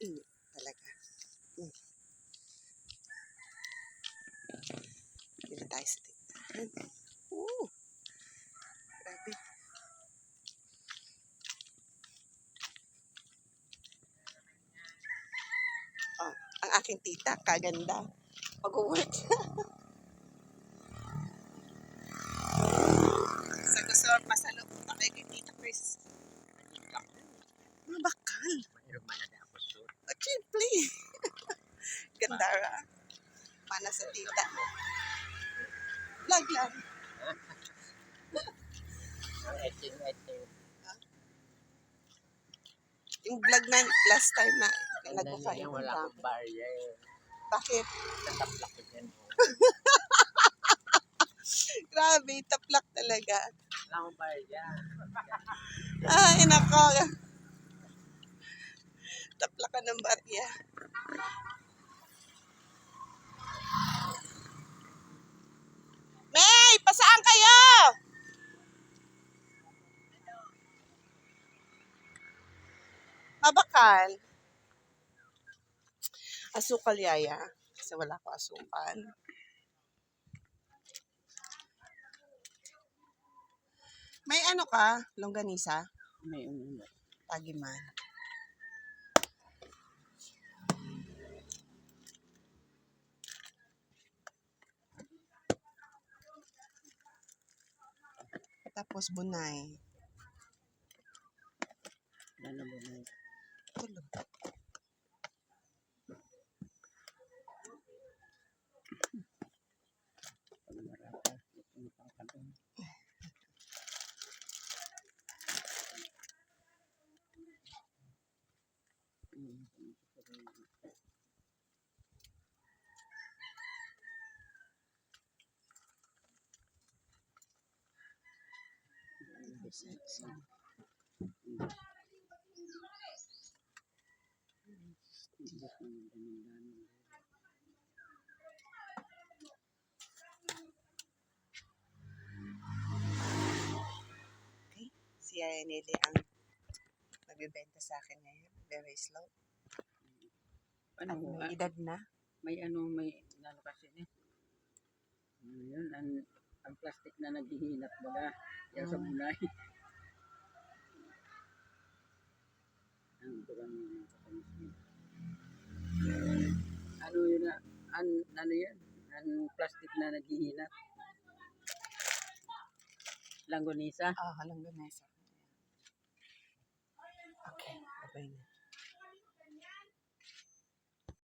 init talaga. Dito tayo sa tindahan. Grabe. Oh, ang aking tita, kaganda. Mag-work. Sa gusto masalubong pa kay Tita Chris. Mga bakal. Simple. Gandara. Mana sa tita. Vlog lang. Yung vlog na last time na nagkukain. Wala akong barya eh. Bakit? Tataplak ko yan. Grabe, taplak talaga. Wala akong barya. Ay, nako. Taplak ka ng barya. May! Pasaan kayo? Mabakal. Asukal yaya. Kasi wala ko asukal. May ano ka? Longganisa? May ulo. Tagiman. Tapos bunay. Ano ba na? Tulog. Pagmarapa. Ito pang kadong. Okay. Si Yaya Nelly ang nagbibenta sa akin ngayon. Very slow. Ano At mo? may edad na. May ano kasi eh. Yun, ang plastic na naghihinat baga. Yan sa bunay. Ano yun na? Ano yan? Ang plastic na naghihinat. Langgonisa. Langganisa. Okay. Bye-bye na.